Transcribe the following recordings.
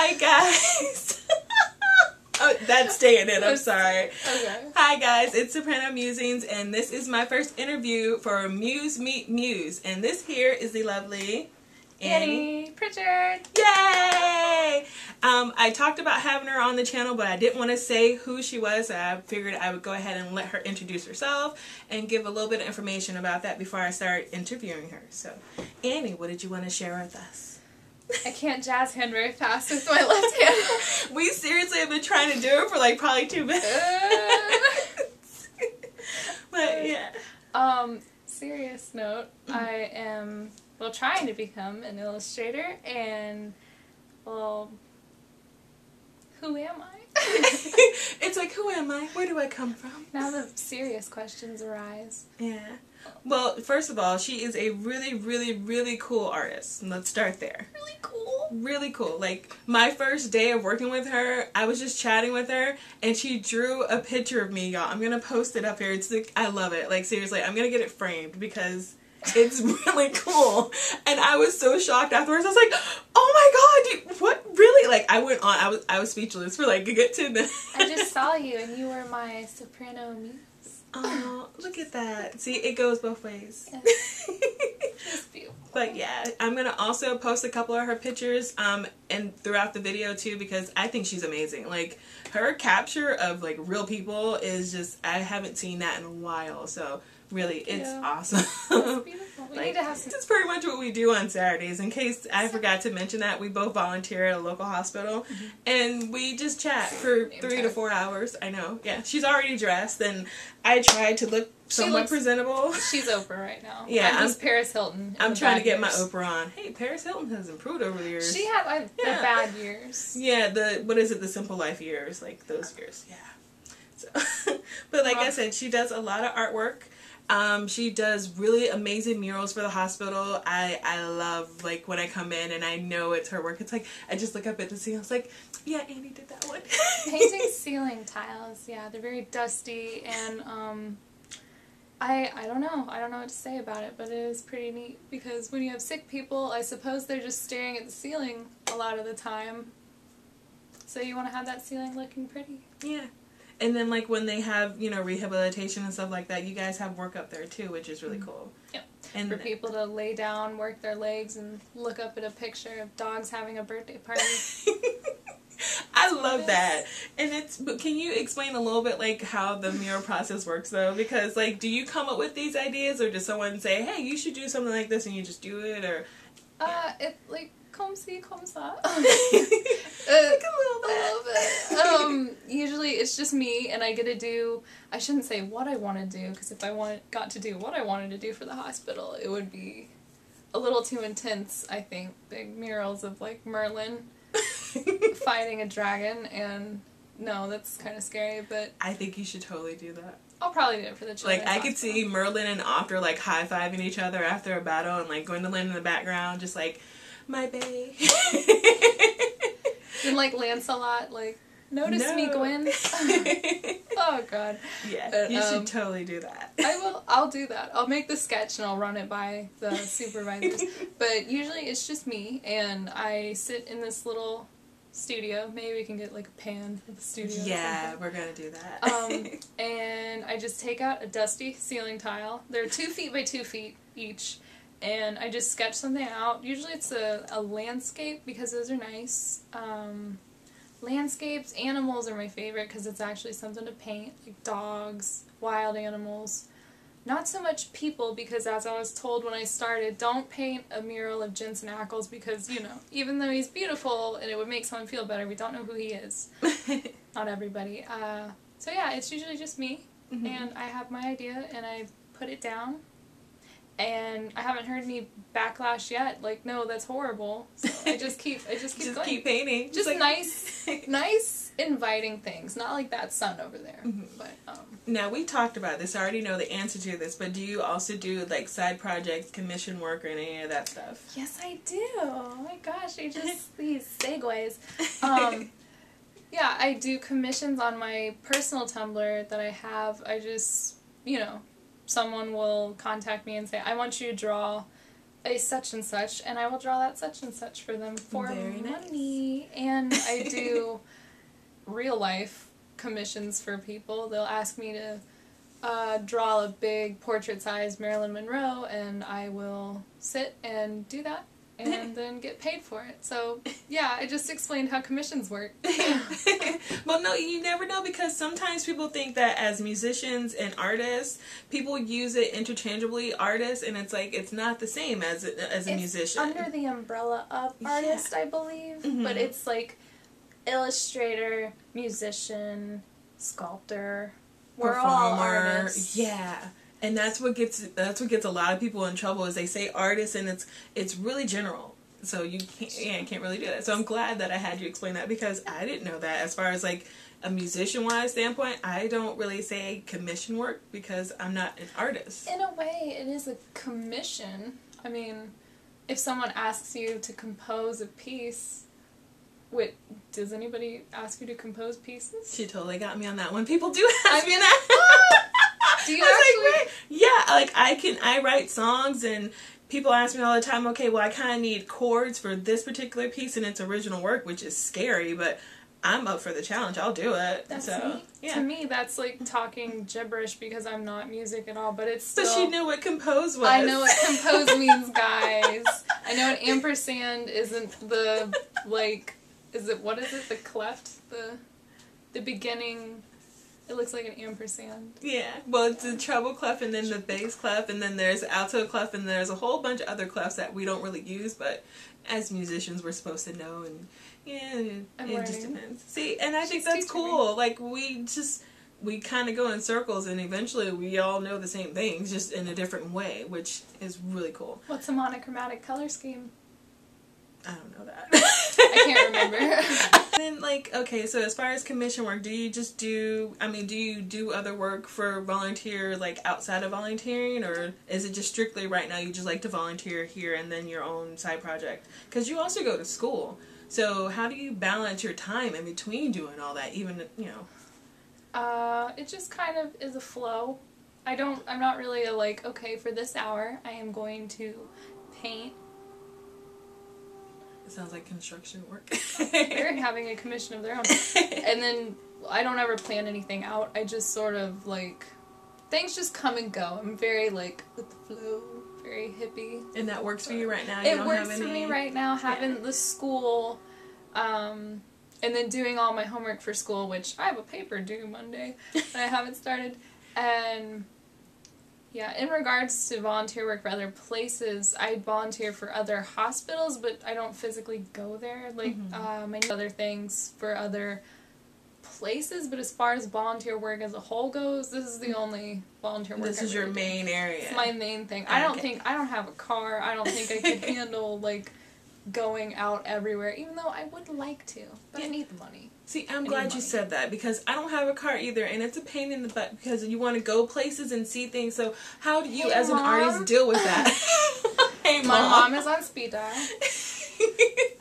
Hi guys. Oh, that's staying in. I'm sorry. Okay. Hi guys, it's Soprano Musings, and this is my first interview for Muse Meet Muse, and this here is the lovely Annie Pritchard. Yay! I talked about having her on the channel, but I didn't want to say who she was, so I figured I would go ahead and let her introduce herself and give a little bit of information about that before I start interviewing her. So, Annie, what did you want to share with us? I can't jazz hand very fast with my left hand. We seriously have been trying to do it for like probably 2 minutes. But yeah. Serious note, I am, well, trying to become an illustrator, and, well, who am I? It's like, who am I? Where do I come from? Now the serious questions arise. Yeah. Well, first of all, she is a really, really, really cool artist. Let's start there. Really cool. Really cool. Like, my first day of working with her, I was just chatting with her, and she drew a picture of me, y'all. I'm gonna post it up here. It's like, I love it. Like, seriously, I'm gonna get it framed because it's really cool. And I was so shocked afterwards. I was like, oh my god, what? Really? Like, I went on, I was speechless for like a good 2 minutes. I just saw you, and you were my soprano muse. Oh, look at that. See, it goes both ways. It's beautiful. But yeah, I'm going to also post a couple of her pictures and throughout the video too, because I think she's amazing. Like, her capture of like real people is just, I haven't seen that in a while. So really, it's awesome. It's beautiful. We need to have some. This is pretty much what we do on Saturdays. In case I forgot to mention that, we both volunteer at a local hospital, and we just chat for 3 to 4 hours. I know. Yeah, she's already dressed, and I tried to look somewhat presentable. She's Oprah right now. Yeah, I'm just Paris Hilton. I'm trying to get my Oprah on. Hey, Paris Hilton has improved over the years. She had the bad years. Yeah, what is it? The Simple Life years, like those years. Yeah. So, but like I said, she does a lot of artwork. She does really amazing murals for the hospital. I love, like, when I come in and I know it's her work. It's like, I just look up at the ceiling. It's like, yeah, Annie did that one. Painting ceiling tiles, yeah, they're very dusty, and, I don't know. I don't know what to say about it, but it is pretty neat, because when you have sick people, I suppose they're just staring at the ceiling a lot of the time. So you want to have that ceiling looking pretty. Yeah. And then, like, when they have, you know, rehabilitation and stuff like that, you guys have work up there, too, which is really cool. Yep. And for people to lay down, work their legs, and look up at a picture of dogs having a birthday party. I love that. And but can you explain a little bit, like, how the mural process works, though? Because, like, do you come up with these ideas, or does someone say, hey, you should do something like this, and you just do it, or... It, like, comme ci, comme ça. Like a little bit. Usually it's just me, and I get to do, I shouldn't say what I want to do, because if I got to do what I wanted to do for the hospital, it would be a little too intense, I think. Big murals of, like, Merlin fighting a dragon, and no, that's kind of scary, but... I think you should totally do that. I'll probably do it for the children. Like, I could see Merlin and Opter, like, high-fiving each other after a battle, and, like, Gwendolyn in the background, just like, my bae. And, like, Lancelot, like, notice me, Gwen. Oh, God. Yeah, but, you should totally do that. I'll do that. I'll make the sketch and I'll run it by the supervisors. But usually it's just me, and I sit in this little studio. Maybe we can get, like, a pan of the studio. Yeah, we're gonna do that. And I just take out a dusty ceiling tile. They're 2 feet by 2 feet each. And I just sketch something out. Usually it's a landscape, because those are nice. Landscapes, animals are my favorite, because it's actually something to paint. Like dogs, wild animals. Not so much people, because as I was told when I started, don't paint a mural of Jensen Ackles, because, you know, even though he's beautiful and it would make someone feel better, we don't know who he is. Not everybody. So yeah, it's usually just me, and I have my idea, and I put it down. And I haven't heard any backlash yet. Like, no, that's horrible. So I just keep going. Keep painting. Just like... nice, inviting things. Not like that sun over there. But now, we talked about this. I already know the answer to this. But do you also do, like, side projects, commission work, or any of that stuff? Yes, I do. Oh my gosh, these segues. Yeah, I do commissions on my personal Tumblr that I have. I just, you know, someone will contact me and say, I want you to draw a such and such, and I will draw that such and such for them for Very money. Nice. And I do real life commissions for people. They'll ask me to draw a big portrait-sized Marilyn Monroe, and I will sit and do that and then get paid for it. So, yeah, I just explained how commissions work. Well, no, you never know, because sometimes people think that as musicians and artists, people use it interchangeably, artists, and it's like, it's not the same as a musician. Under the umbrella of artist, I believe, but it's like illustrator, musician, sculptor, we're all artists. Yeah. And that's what gets a lot of people in trouble, is they say artist, and it's really general. So you can't really do that. So I'm glad that I had you explain that, because I didn't know that. As far as like a musician-wise standpoint, I don't really say commission work because I'm not an artist. In a way, it is a commission. I mean, if someone asks you to compose a piece, does anybody ask you to compose pieces? She totally got me on that one. People do ask me that. Do you actually? Yeah, like I write songs, and people ask me all the time, okay, well, I kind of need chords for this particular piece and its original work, which is scary, but I'm up for the challenge. I'll do it. That's so, neat. Yeah. To me, that's like talking gibberish because I'm not music at all, but it's still... But she knew what compose was. I know what compose means, guys. I know an ampersand isn't the, like... what is it? The cleft? The beginning... It looks like an ampersand. Yeah. Well, it's the treble clef, and then the bass clef, and then there's alto clef, and there's a whole bunch of other clefs that we don't really use, but as musicians we're supposed to know, and yeah, it just depends. See, and I think that's cool. Me. Like, we kind of go in circles, and eventually we all know the same things, just in a different way, which is really cool. What's a monochromatic color scheme? I don't know that. I can't remember. Then, like, okay, so as far as commission work, do you do other work for volunteer, like, outside of volunteering, or is it just strictly right now you just like to volunteer here and then your own side project? Because you also go to school, so how do you balance your time in between doing all that, even, you know? It just kind of is a flow. I'm not really like, okay, for this hour I am going to paint. It sounds like construction work. They're having a commission of their own. And then I don't ever plan anything out. I just sort of, like, things just come and go. I'm very, like, with the flow, very hippie. And that works for you right now? It works for me right now, having the school, and then doing all my homework for school, which I have a paper due Monday, and I haven't started. And... yeah, in regards to volunteer work for other places, I volunteer for other hospitals, but I don't physically go there. Like, I do other things for other places, but as far as volunteer work as a whole goes, this is the only volunteer work. This is your main area. It's my main thing. I don't have a car. I don't think I could handle, like, going out everywhere, even though I would like to, but I need the money. See, I'm glad you said that, because I don't have a car either, and it's a pain in the butt because you want to go places and see things, so how do you as an artist deal with that? Hey, Mom. My mom is on speed dial.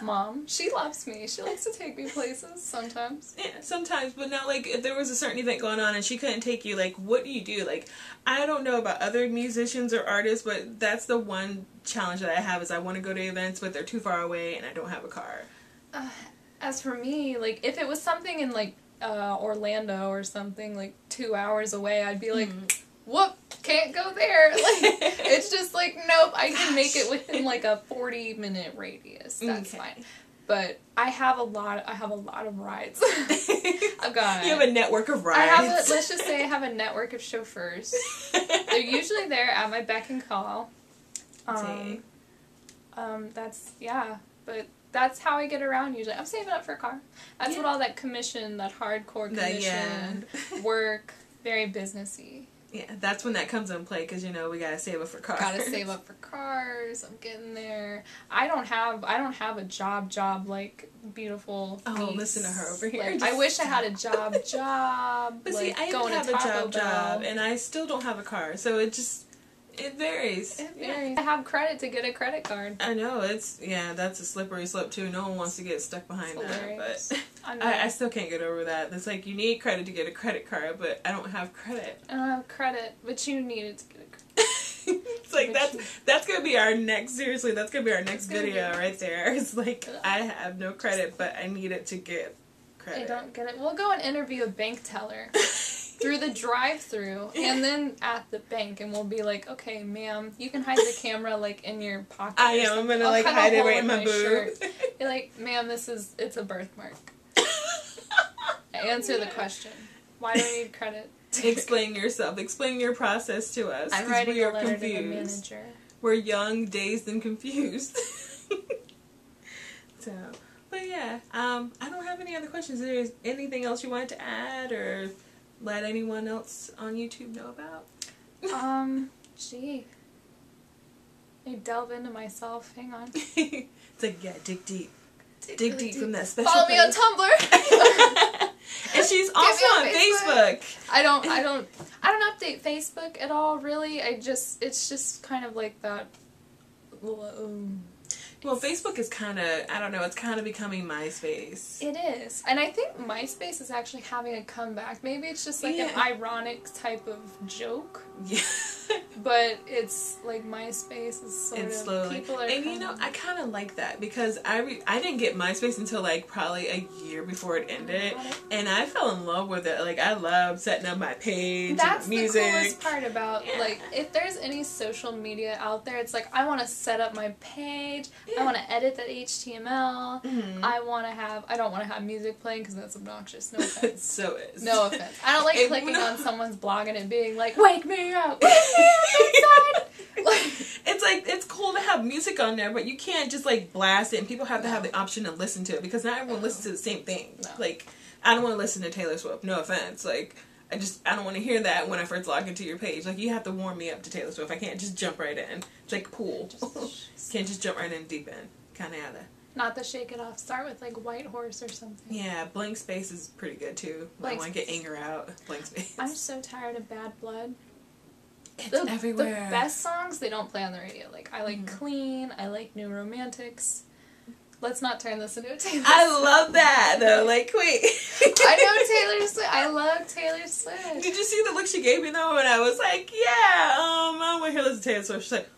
Mom, she loves me. She likes to take me places sometimes. Yeah, sometimes, but now, like, if there was a certain event going on and she couldn't take you, like, what do you do? Like, I don't know about other musicians or artists, but that's the one challenge that I have, is I want to go to events, but they're too far away and I don't have a car. As for me, like, if it was something in, like, Orlando or something, like, 2 hours away, I'd be like, whoop, can't go there. Like, it's just like, nope, I can make it within, like, a 40-minute radius. That's fine. But I have a lot of rides. I've got... You have a network of rides. Let's just say I have a network of chauffeurs. They're usually there at my beck and call. But that's how I get around usually. I'm saving up for a car. That's what all that commission, that hardcore commission work, very businessy. Yeah, that's when that comes into play, because, you know, we gotta save up for cars. Gotta save up for cars. I'm getting there. I don't have a job like beautiful. Oh, niece. listen to her over here. Like, I wish I had a job. But like, see, I going have to a job, and I still don't have a car, so it varies. It varies. Yeah. I have credit to get a credit card. I know, that's a slippery slope too. No one wants to get stuck behind that, but I still can't get over that. It's like, you need credit to get a credit card, but I don't have credit. I don't have credit, but you need it to get a credit. It's like, that's gonna be our next, seriously, that's gonna be our next video right there. It's like, I have no credit, but I need it to get credit. I don't get it. We'll go and interview a bank teller through the drive-thru and then at the bank, and we'll be like, okay, ma'am, you can hide the camera, like, in your pocket. I'm gonna, like, hide it right in my boob. You're like, ma'am, it's a birthmark. Answer the question. Why do I need credit? Explain yourself. Explain your process to us. I'm writing a letter to the manager. We're young, dazed, and confused. So, but yeah, I don't have any other questions. Is there anything else you wanted to add or let anyone else on YouTube know about? Gee. I delve into myself. Hang on. It's like, yeah, dig deep. Dig deep from that special Follow place. me on Tumblr. And she's also on Facebook. I don't update Facebook at all, really. It's just kind of like that. Well, Facebook is kind of, I don't know, it's kind of becoming MySpace. It is. And I think MySpace is actually having a comeback. Maybe it's just like an ironic type of joke. Yeah. But it's like MySpace is sort of slowly. People are and you know, I kind of like that because I didn't get MySpace until like probably a year before it ended, and I fell in love with it. Like I love setting up my page. That's and music. The coolest part about like if there's any social media out there, it's like I want to set up my page. I want to edit that HTML. Mm-hmm. I don't want to have music playing because that's obnoxious. No offense. So is. No offense. I don't like clicking on someone's blog and it being like, "Wake me up." Wake me up inside. It's cool to have music on there, but you can't just like blast it, and people have to have the option to listen to it because not everyone listens to the same thing. No. Like, I don't want to listen to Taylor Swift. No offense. Like, I don't want to hear that when I first log into your page. Like, you have to warm me up to Taylor Swift. I can't just jump right in. It's like pool. Can't just jump right in deep end. Kind of have to. Not the Shake It Off. Start with like White Horse or something. Yeah, Blank Space is pretty good too. I want to get anger out. Blank Space. I'm so tired of Bad Blood. It's everywhere. The best songs they don't play on the radio. Like I like Clean. I like New Romantics. Let's not turn this into a Taylor Swift. I love that though. Like wait. I know Taylor Swift. I love Taylor Swift. Did you see the look she gave me though when I was like, yeah, I want to hear listen to Taylor Swift. She's like,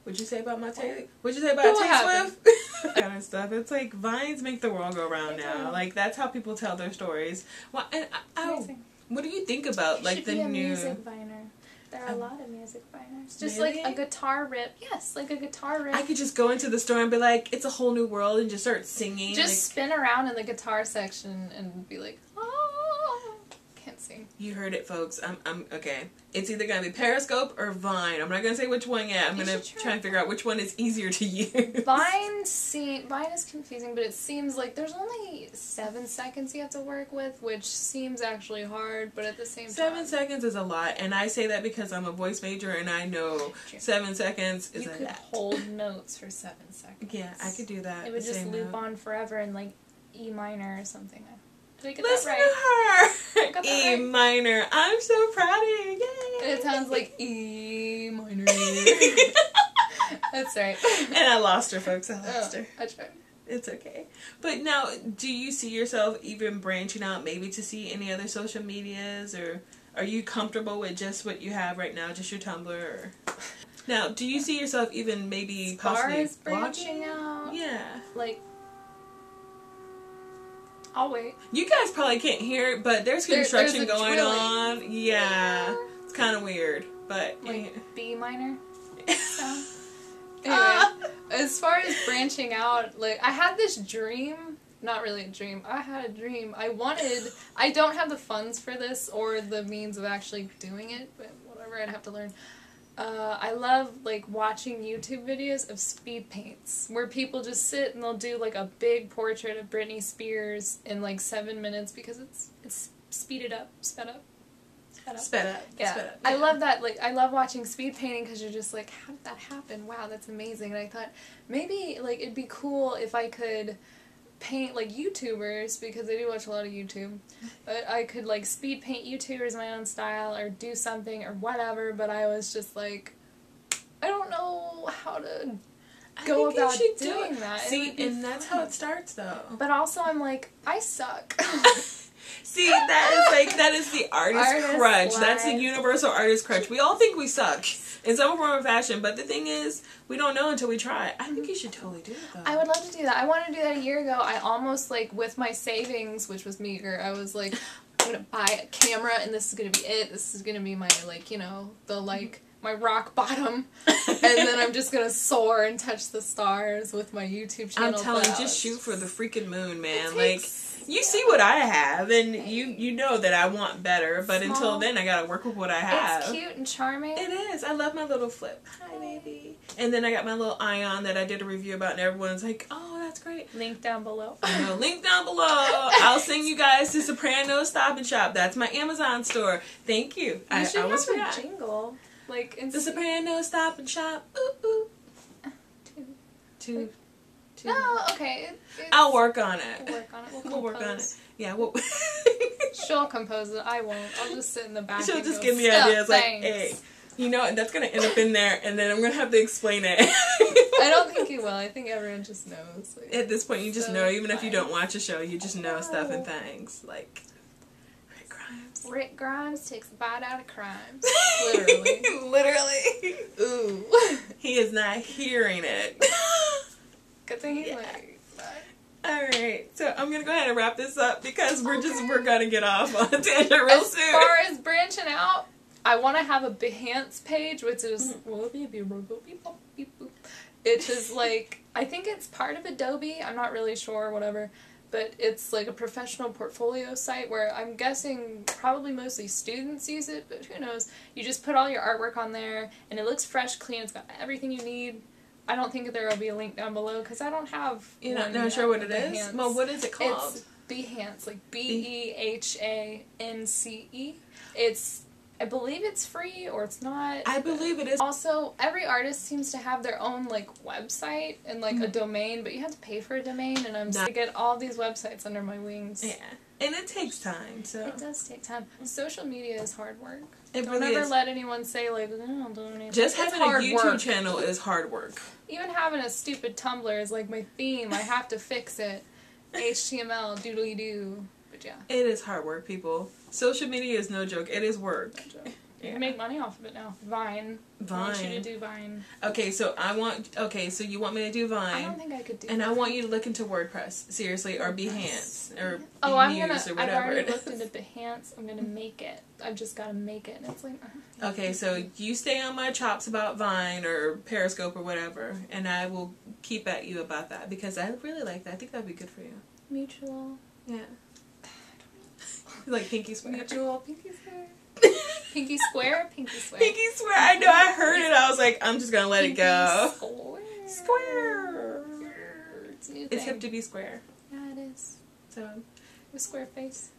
what'd you say about my Taylor? What'd you say about Taylor Swift? Kind of stuff. It's like vines make the world go round now. Like that's how people tell their stories. Well, and what do you think about like the new music viner? There are a lot of music viners. Just really? Like a guitar rip. Yes, like a guitar rip. I could just go into the store and be like, it's a whole new world, and just start singing. Just spin around in the guitar section and be like, oh. Can't sing. You heard it, folks. I'm okay. It's either gonna be Periscope or Vine. I'm not gonna say which one yet. I'm gonna try and figure out which one is easier to use. Vine is confusing, but it seems like there's only 7 seconds you have to work with, which seems actually hard, but at the same time 7 seconds is a lot, and I say that because I'm a voice major and I know 7 seconds is a lot. You could hold notes for 7 seconds. Yeah, I could do that. It would just loop on forever in like E minor or something. Did I get Listen that right? to her! E minor. I'm so proud of you. Yay! And it sounds like E minor. That's right. And I lost her, folks. I lost her. I tried. It's okay. But now, do you see yourself even branching out maybe to see any other social medias? Or are you comfortable with just what you have right now, just your Tumblr? Or... Now, do you see yourself even maybe possibly branching out? Yeah. Like, I'll wait. You guys probably can't hear it, but there's construction going on. Yeah. It's kind of weird, but... Like B minor? Anyway, as far as branching out, like, I had this dream. Not really a dream. I had a dream. I don't have the funds for this or the means of actually doing it, but whatever, I'd have to learn. I love, like, watching YouTube videos of speed paints, where people just sit and they'll do, like, a big portrait of Britney Spears in, like, 7 minutes because it's speeded up, sped up. Sped up. Yeah. Sped up. I love that. Like, I love watching speed painting because you're just like, how did that happen? Wow, that's amazing. And I thought, maybe, like, it'd be cool if I could paint, like, YouTubers, because I do watch a lot of YouTube, but I could, like, speed paint YouTubers in my own style, or do something, or whatever, but I was just like, I don't know how to go about doing that. See, and that's how it starts, though. But also, I'm like, I suck. See, that is the artist crutch. life. That's the universal artist crutch. We all think we suck in some form of fashion, but the thing is, we don't know until we try. I think you should totally do it, though. I would love to do that. I wanted to do that a year ago. I almost, like, with my savings, which was meager, I was like, I'm gonna buy a camera, and this is gonna be it. This is gonna be my, like, you know, the, like, my rock bottom, and then I'm just gonna soar and touch the stars with my YouTube channel. I'm telling you, just shoot for the freaking moon, man. Like, you see what I have, and you know that I want better, but until then, I gotta work with what I have. It's cute and charming. It is. I love my little flip. Hi, baby. And then I got my little Ion that I did a review about, and everyone's like, oh, that's great. Link down below. Link down below. I'll send you guys to Soprano Stop and Shop. That's my Amazon store. Thank you. You should almost have forgot. a jingle. Like, The Soprano Stop and Shop. Ooh, ooh. Two. No, okay. I'll work on it. We'll work on it. We'll work on it. Yeah, She'll compose it. I won't. I'll just sit in the back. She'll and just go, give me "Stuff, ideas like, thanks." hey, you know, and that's going to end up in there, and then I'm going to have to explain it. I don't think you will. I think everyone just knows. Like, At this point, you just so know, even if you fine. don't watch a show, you just know stuff and things. Like, Rick Grimes. Rick Grimes takes a bite out of crimes. Literally. Literally. Ooh. He is not hearing it. Good thing he's Yeah. like, Alright, so I'm going to go ahead and wrap this up because we're going to get off on a tangent real as soon. far as branching out, I want to have a Behance page, which is, it is like, I think it's part of Adobe, I'm not really sure, whatever, but it's like a professional portfolio site where I'm guessing probably mostly students use it, but who knows. You just put all your artwork on there, and it looks fresh, clean, it's got everything you need. I don't think there will be a link down below because I don't have. You're not one sure what it yet, is? Behance. Well, what is it called? It's Behance, like BEHANCE. It's, I believe it's free or it's not. I believe it is. Also, every artist seems to have their own like website and like a domain, but you have to pay for a domain, and I'm to get all these websites under my wings. Yeah, and it takes time, so. It does take time. Social media is hard work. It Don't really ever is. let anyone say like, I don't do anything. Just It's having a hard YouTube work. channel is hard work. Even having a stupid Tumblr is like my theme. I have to fix it. HTML, doodly doo. But yeah. It is hard work, people. Social media is no joke. It is work. No joke. You Yeah. can make money off of it now. Vine. I want you to do Vine. Okay, so you want me to do I Vine, don't think I could do and that. I want you to look into WordPress, seriously, or Behance, or I'm Muse, gonna. or I've whatever already it looked is. into Behance. I'm gonna make it. I've just gotta make it, and it's like. Okay, so you stay on my chops about Vine or Periscope or whatever, and I will keep at you about that because I really like that. I think that'd be good for you. Mutual. Yeah. Like Pinky Swear. Mutual. Pinky Swear. Pinky Square. Pinky Swear. Pinky Swear. I know. I heard it. I was like, I'm just gonna let it go. Square. Square. It's a new It's thing. hip to be square. Yeah, it is. So. With square face.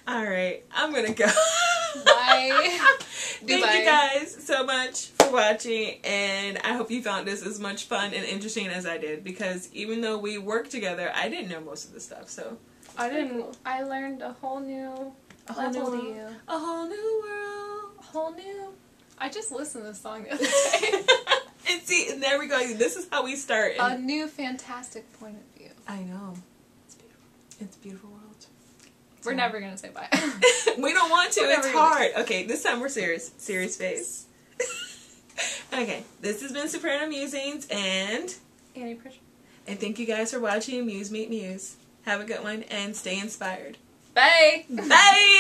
All right, I'm gonna go. Bye. Thank Goodbye. you guys so much for watching, and I hope you found this as much fun and interesting as I did, because even though we worked together, I didn't know most of the stuff, so. I didn't. I learned a whole new level to you. A whole new world. A whole new. I just listened to this song the other day. And see, and there we go. This is how we start. A new fantastic point of view. I know. It's beautiful. It's a beautiful world. We're never gonna say bye. We don't want to. We're It's never gonna- hard. Okay, this time we're serious. Serious face. Okay, this has been Soprano Musings, and Pritchard. thank you guys for watching Muse Meet Muse. Have a good one, and stay inspired. Bye. Bye!